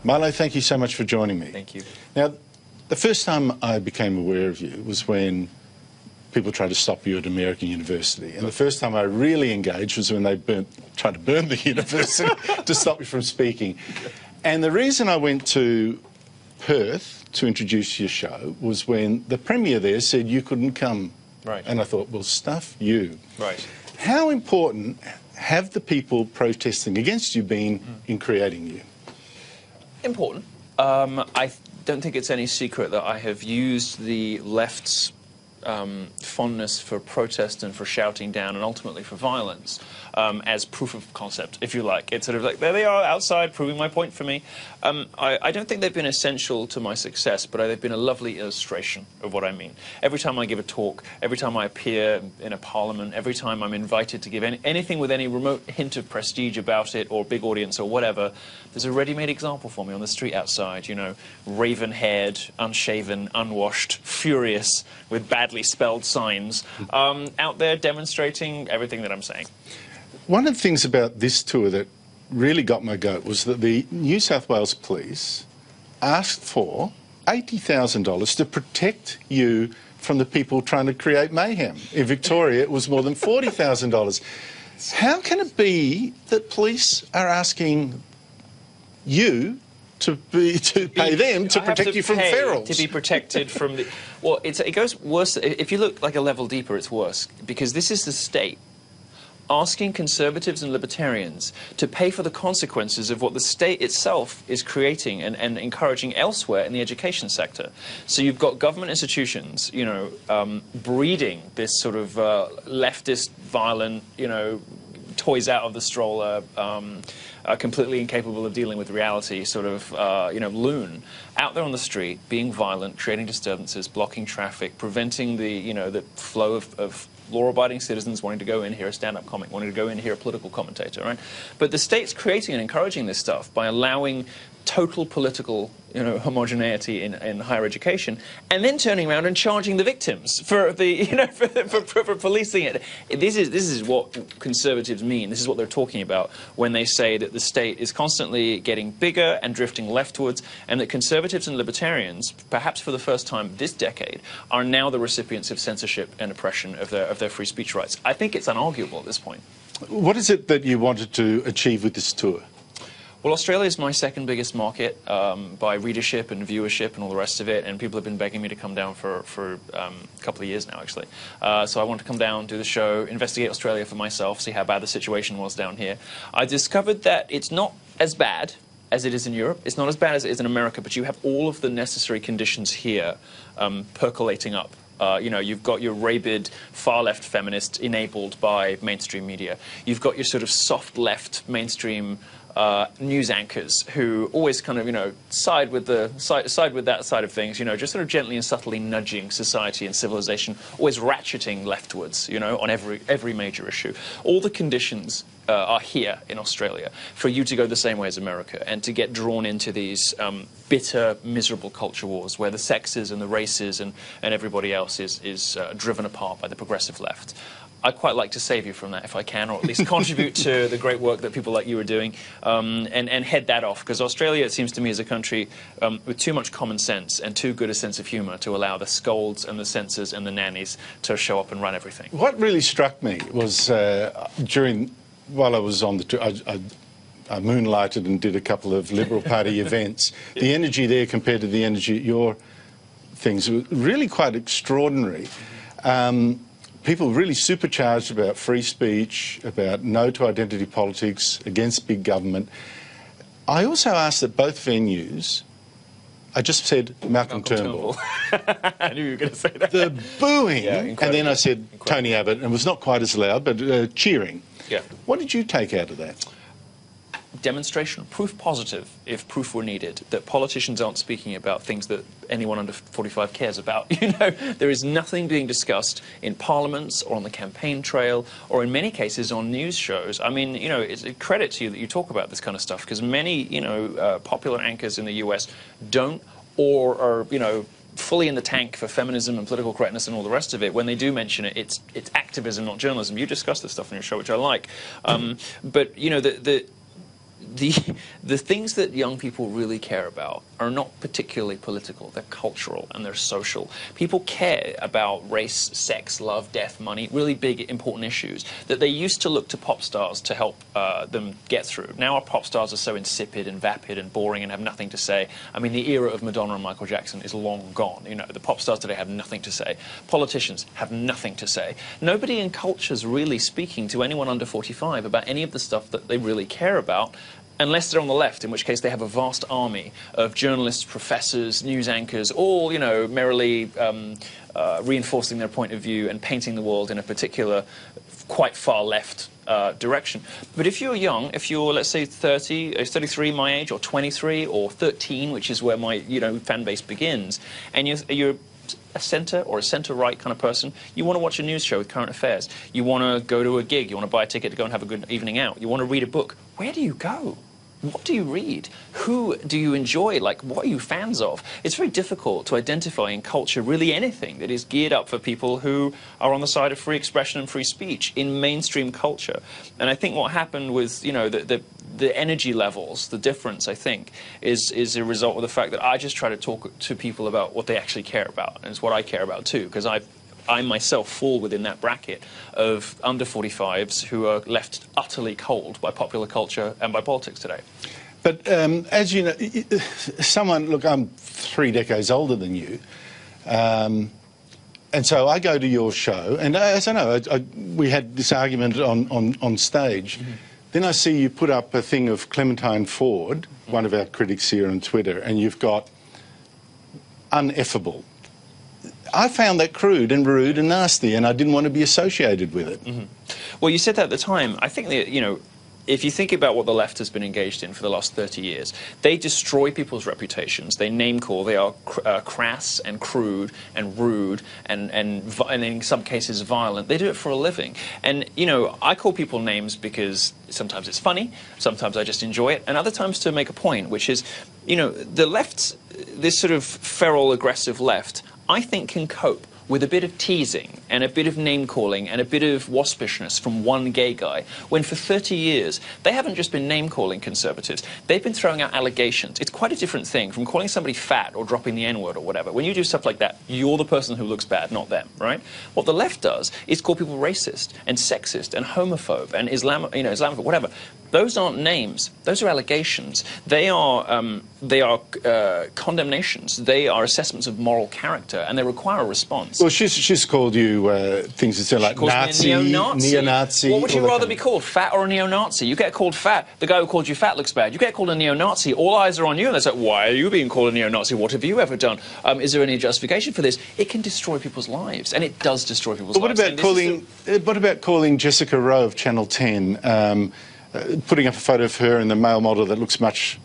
Milo, thank you so much for joining me. Thank you. Now, the first time I became aware of you was when people tried to stop you at American University. And the first time I really engaged was when they tried to burn the university to stop you from speaking. And the reason I went to Perth to introduce your show was when the Premier there said you couldn't come. Right. And I thought, well, stuff you. Right. How important have the people protesting against you been in creating you? Important. I don't think it's any secret that I have used the left's fondness for protest and for shouting down and ultimately for violence as proof of concept, if you like. It's sort of like, there they are outside proving my point for me. I don't think they've been essential to my success, but they've been a lovely illustration of what I mean. Every time I give a talk, every time I appear in a parliament, every time I'm invited to give anything with any remote hint of prestige about it or big audience or whatever, there's a ready-made example for me on the street outside, you know, raven-haired, unshaven, unwashed, furious, with badly spelled signs, out there demonstrating everything that I'm saying. One of the things about this tour that really got my goat was that the New South Wales Police asked for $80,000 to protect you from the people trying to create mayhem. In Victoria, it was more than $40,000. How can it be that police are asking you to pay them to protect you from ferals? To be protected from the... Well, it goes worse. If you look like a level deeper, it's worse. Because this is the state asking conservatives and libertarians to pay for the consequences of what the state itself is creating and encouraging elsewhere in the education sector. So you've got government institutions, you know, breeding this sort of leftist, violent, you know, toys out of the stroller, completely incapable of dealing with reality, sort of, you know, loon, out there on the street, being violent, creating disturbances, blocking traffic, preventing the, you know, the flow of law-abiding citizens wanting to go in, hear a stand-up comic, wanting to go in, hear a political commentator, right? But the state's creating and encouraging this stuff by allowing total political, you know, homogeneity in higher education, and then turning around and charging the victims for the, you know, for policing it. This is what conservatives mean. This is what they're talking about when they say that the state is constantly getting bigger and drifting leftwards, and that conservatives and libertarians, perhaps for the first time this decade, are now the recipients of censorship and oppression of their free speech rights. I think it's unarguable at this point. What is it that you wanted to achieve with this tour? Well, Australia is my second biggest market by readership and viewership and all the rest of it, and people have been begging me to come down for a couple of years now, actually. So I want to come down, do the show, investigate Australia for myself, see how bad the situation was down here. I discovered that it's not as bad as it is in Europe. It's not as bad as it is in America, but you have all of the necessary conditions here percolating up. You know, you've got your rabid far-left feminist enabled by mainstream media. You've got your sort of soft-left mainstream news anchors who always kind of, you know, side with that side of things, you know, just sort of gently and subtly nudging society and civilization, always ratcheting leftwards, you know, on every major issue. All the conditions are here in Australia for you to go the same way as America and to get drawn into these bitter, miserable culture wars where the sexes and the races and everybody else is driven apart by the progressive left. I'd quite like to save you from that if I can, or at least contribute to the great work that people like you are doing, and head that off. Because Australia, it seems to me, is a country with too much common sense and too good a sense of humour to allow the scolds and the censors and the nannies to show up and run everything. What really struck me was while I was on the tour, I moonlighted and did a couple of Liberal Party events. Yeah. The energy there compared to the energy at your things was really quite extraordinary. People really supercharged about free speech, about no to identity politics, against big government. I also asked at both venues, I just said Malcolm Turnbull. I knew you were going to say that. The booing, and then I said Tony Abbott, and it was not quite as loud, but cheering. Yeah. What did you take out of that? Demonstration, proof positive, if proof were needed, that politicians aren't speaking about things that anyone under 45 cares about. You know, there is nothing being discussed in parliaments or on the campaign trail or in many cases on news shows. I mean, you know, it's a credit to you that you talk about this kind of stuff, because many, you know, popular anchors in the US don't, or are, you know, fully in the tank for feminism and political correctness and all the rest of it. When they do mention it, it's activism, not journalism. You discuss this stuff on your show, which I like. But, you know, the things that young people really care about are not particularly political. They're cultural and they're social. People care about race, sex, love, death, money, really big, important issues that they used to look to pop stars to help them get through. Now our pop stars are so insipid and vapid and boring and have nothing to say. I mean, the era of Madonna and Michael Jackson is long gone. You know, the pop stars today have nothing to say. Politicians have nothing to say. Nobody in culture is really speaking to anyone under 45 about any of the stuff that they really care about, unless they're on the left, in which case they have a vast army of journalists, professors, news anchors, all, you know, merrily reinforcing their point of view and painting the world in a particular, quite far left direction. But if you're young, if you're, let's say, 30, 33, my age, or 23, or 13, which is where my, you know, fan base begins, and you're a centre or a centre-right kind of person, you want to watch a news show with current affairs. You want to go to a gig. You want to buy a ticket to go and have a good evening out. You want to read a book. Where do you go? What do you read? Who do you enjoy? Like, what are you fans of? It's very difficult to identify in culture really anything that is geared up for people who are on the side of free expression and free speech in mainstream culture. And I think what happened with, you know, the energy levels, the difference, I think, is a result of the fact that I just try to talk to people about what they actually care about. And it's what I care about, too, because I myself fall within that bracket of under 45s who are left utterly cold by popular culture and by politics today. But as you know, look, I'm 3 decades older than you, and so I go to your show, and as I know, we had this argument on stage. Mm-hmm. Then I see you put up a thing of Clementine Ford, one of our critics here on Twitter, and you've got uneffable. I found that crude and rude and nasty, and I didn't want to be associated with it. Mm-hmm. Well, you said that at the time. I think that, you know, if you think about what the left has been engaged in for the last 30 years, they destroy people's reputations. They name-call. They are crass and crude and rude and in some cases violent. They do it for a living. And, you know, I call people names because sometimes it's funny, sometimes I just enjoy it, and other times to make a point, which is, you know, the left, this sort of feral, aggressive left, I think can cope with a bit of teasing and a bit of name-calling and a bit of waspishness from one gay guy, when for 30 years they haven't just been name-calling conservatives, they've been throwing out allegations. It's quite a different thing from calling somebody fat or dropping the N-word or whatever. When you do stuff like that, you're the person who looks bad, not them, right? What the left does is call people racist and sexist and homophobe and Islamophobe, whatever. Those aren't names. Those are allegations. They are condemnations. They are assessments of moral character, and they require a response. Well, she's called you things that sound like Nazi, neo-Nazi. What would you rather be called, fat or a neo-Nazi? You get called fat, the guy who called you fat looks bad. You get called a neo-Nazi, all eyes are on you, and they say, why are you being called a neo-Nazi? What have you ever done? Is there any justification for this? It can destroy people's lives, and it does destroy people's lives. What about calling Jessica Rowe of Channel 10, putting up a photo of her and the male model that looks much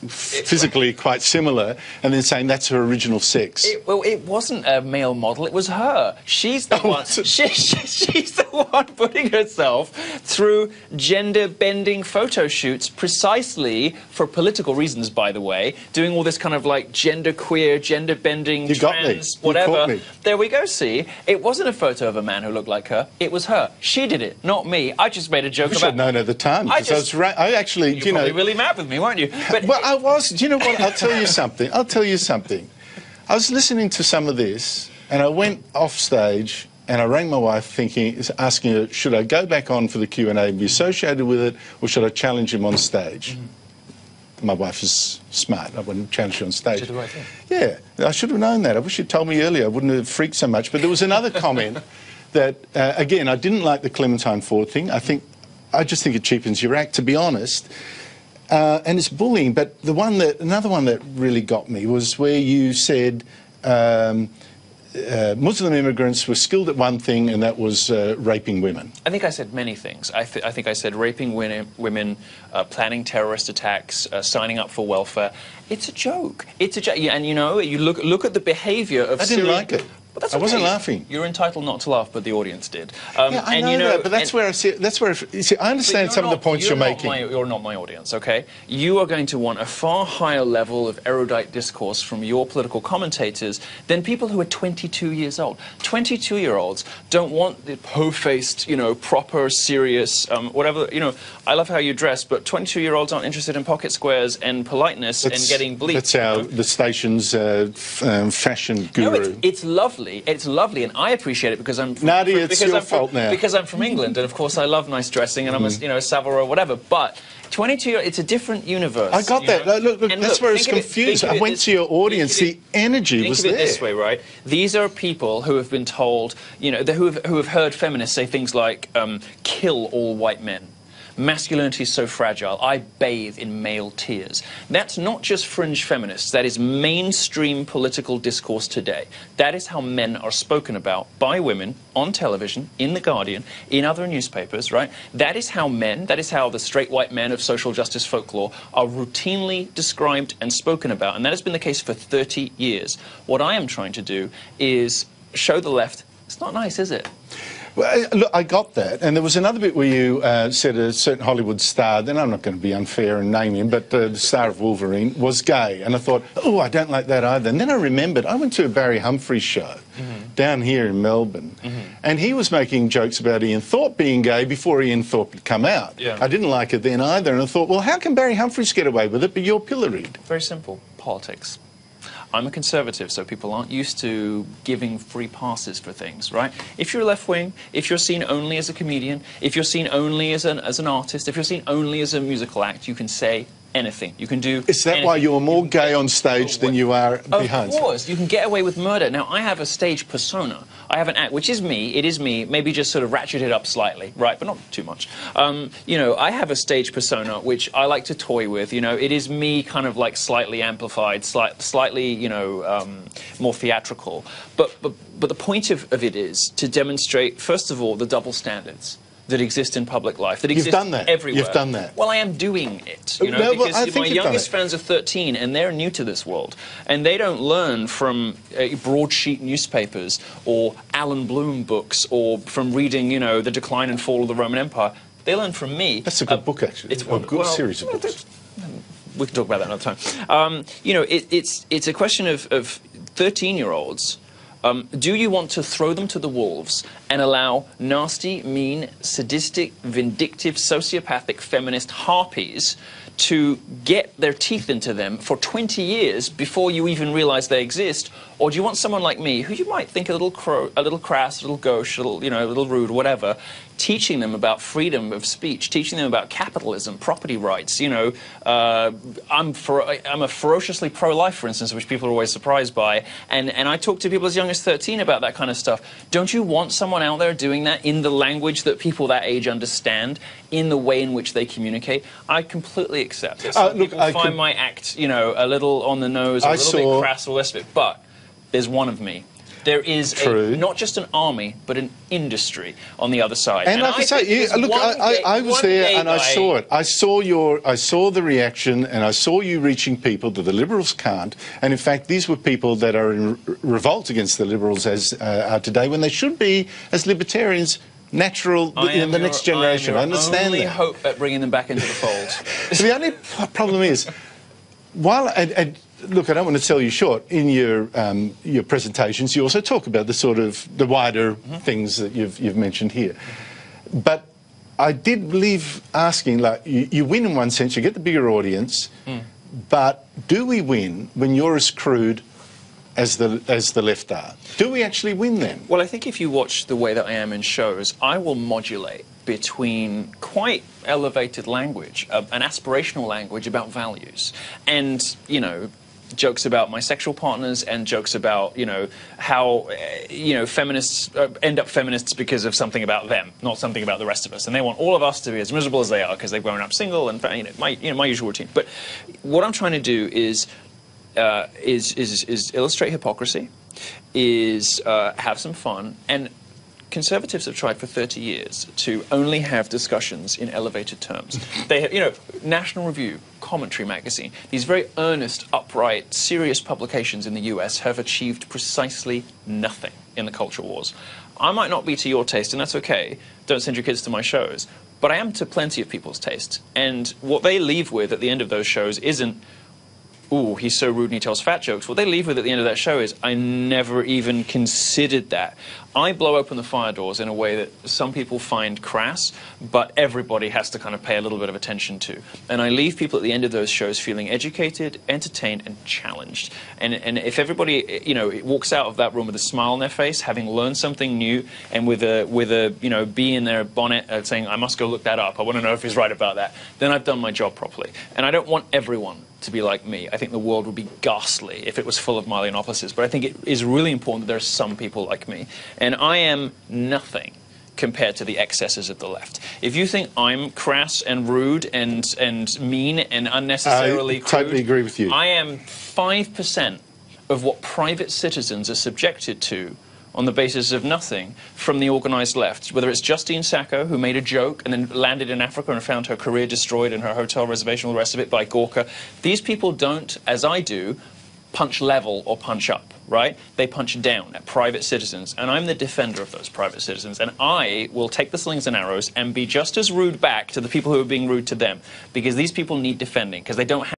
physically quite similar, and then saying that's her original sex? Well, it wasn't a male model, it was her. She's the one. She's the one putting herself through gender-bending photo shoots precisely for political reasons, by the way, doing all this kind of like gender-queer, gender-bending, trans, whatever. There we go, see? It wasn't a photo of a man who looked like her, it was her. She did it, not me. I just made a joke about... You should have known at the time. You were probably really mad with me, weren't you? But, well, I was. Do you know what? I'll tell you something. I was listening to some of this, and I went off stage, and I rang my wife asking her, should I go back on for the Q&A and be associated with it, or should I challenge him on stage? Mm-hmm. My wife is smart. I wouldn't challenge you on stage. Did the right thing. Yeah, I should have known that. I wish you'd told me earlier. I wouldn't have freaked so much. But there was another comment that, again, I didn't like the Clementine Ford thing. I just think it cheapens your act, to be honest. And it's bullying, but another one that really got me was where you said Muslim immigrants were skilled at one thing, and that was raping women. I think I said many things. I think I said raping women, planning terrorist attacks, signing up for welfare. It's a joke. It's a joke. And, you know, you look at the behaviour of I didn't like it. But that's I okay. wasn't laughing. You're entitled not to laugh, but the audience did. Yeah, I know that, but that's where I see. That's where you see. I understand some of the points you're making. You're not my audience, okay? You are going to want a far higher level of erudite discourse from your political commentators than people who are 22 years old. 22-year-olds don't want the po-faced, proper, serious, whatever. I love how you dress, but 22-year-olds aren't interested in pocket squares and politeness and getting bleached. That's the station's fashion guru. No, it's lovely. It's lovely, and I appreciate it because I'm from, Nadia, it's your fault now. Because I'm from England, and of course I love nice dressing, and I'm a Savile or whatever. But 22, it's a different universe. I got that. Look, that's where it's confused. I went to your audience. The energy was there. Think of it this way, right? These are people who have been told, who have heard feminists say things like, "Kill all white men." Masculinity is so fragile. I bathe in male tears. That's not just fringe feminists. That is mainstream political discourse today. That is how men are spoken about by women on television, in The Guardian, in other newspapers, right? That is how the straight white men of social justice folklore are routinely described and spoken about. And that has been the case for 30 years. What I am trying to do is show the left, it's not nice, is it? Well, look, I got that, and there was another bit where you said a certain Hollywood star, then I'm not going to be unfair and name him, but the star of Wolverine was gay, and I thought, oh, I don't like that either. And then I remembered, I went to a Barry Humphries show down here in Melbourne, and he was making jokes about Ian Thorpe being gay before Ian Thorpe had come out. Yeah. I didn't like it then either, and I thought, well, how can Barry Humphries get away with it, but you're pilloried? Very simple. Politics. I'm a conservative, so people aren't used to giving free passes for things, right? If you're left-wing, if you're seen only as a comedian, if you're seen only as an artist, if you're seen only as a musical act, you can say anything. You can do Is that anything. why you're more gay on stage than you are behind? Of course. You can get away with murder. Now, I have a stage persona. I have an act, which is me. It is me, maybe just sort of ratcheted up slightly, right? But not too much. I have a stage persona, which I like to toy with. It is me kind of like slightly amplified, slightly, more theatrical. But the point of it is to demonstrate, first of all, the double standards that exist in public life, that exist everywhere. You've done that. Well, I am doing it, because my youngest fans are 13, and they're new to this world, and they don't learn from broadsheet newspapers or Alan Bloom books or from reading, The Decline and Fall of the Roman Empire. They learn from me. That's a good book, actually. It's a good series of books. We can talk about that another time. It's a question of 13-year-olds. Do you want to throw them to the wolves and allow nasty, mean, sadistic, vindictive, sociopathic, feminist harpies to get their teeth into them for 20 years before you even realize they exist? Or do you want someone like me, who you might think a little crass, a little gauche, a little rude, whatever, teaching them about freedom of speech, teaching them about capitalism, property rights? I'm a ferociously pro-life, for instance, which people are always surprised by, and I talk to people as young as 13 about that kind of stuff. Don't you want someone out there doing that in the language that people that age understand, in the way in which they communicate? I completely accept it. Some people find my act, a little on the nose, a little bit crass, all the rest of it, but there's one of me. There is not just an army, but an industry on the other side. And like I say, look, I was there and I saw it. I saw the reaction, and I saw you reaching people that the Liberals can't. And in fact, these were people that are in revolt against the Liberals as are today, when they should be, as libertarians, natural in the next generation. I understand that. I only hope at bringing them back into the fold. So the only problem is, while look, I don't want to sell you short. In your presentations, you also talk about the wider things that you've mentioned here. But I did leave asking, like, you win in one sense, you get the bigger audience, but do we win when you're as crude as the left are? Do we actually win then? Well, I think if you watch the way that I am in shows, I will modulate between quite elevated language, an aspirational language about values, and, jokes about my sexual partners, and jokes about, how, feminists end up feminists because of something about them, not something about the rest of us. And they want all of us to be as miserable as they are because they've grown up single, and, my usual routine. But what I'm trying to do is illustrate hypocrisy, have some fun, and conservatives have tried for 30 years to only have discussions in elevated terms. They have, National Review, Commentary magazine, these very earnest, upright, serious publications in the US have achieved precisely nothing. in the culture wars. I might not be to your taste, and that's okay. Don't send your kids to my shows. But I am to plenty of people's taste. And what they leave with at the end of those shows isn't, ooh, he's so rude and he tells fat jokes. What they leave with at the end of that show is, I never even considered that. I blow open the fire doors in a way that some people find crass, but everybody has to kind of pay a little bit of attention to. And I leave people at the end of those shows feeling educated, entertained, and challenged. And if everybody, you know, walks out of that room with a smile on their face, having learned something new, and with a you know, bee in their bonnet saying, I must go look that up, I want to know if he's right about that, then I've done my job properly. And I don't want everyone to be like me. I think the world would be ghastly if it was full of Milo Yiannopoulos, but I think it is really important that there are some people like me. And I am nothing compared to the excesses of the left. If you think I'm crass and rude and mean and unnecessarily crude, I totally agree with you. I am 5% of what private citizens are subjected to on the basis of nothing from the organised left, whether it's Justine Sacco, who made a joke and then landed in Africa and found her career destroyed and her hotel reservation, all the rest of it, by Gorka. These people don't, as I do, punch level or punch up, right? They punch down at private citizens, and I'm the defender of those private citizens, and I will take the slings and arrows and be just as rude back to the people who are being rude to them, because these people need defending, because they don't have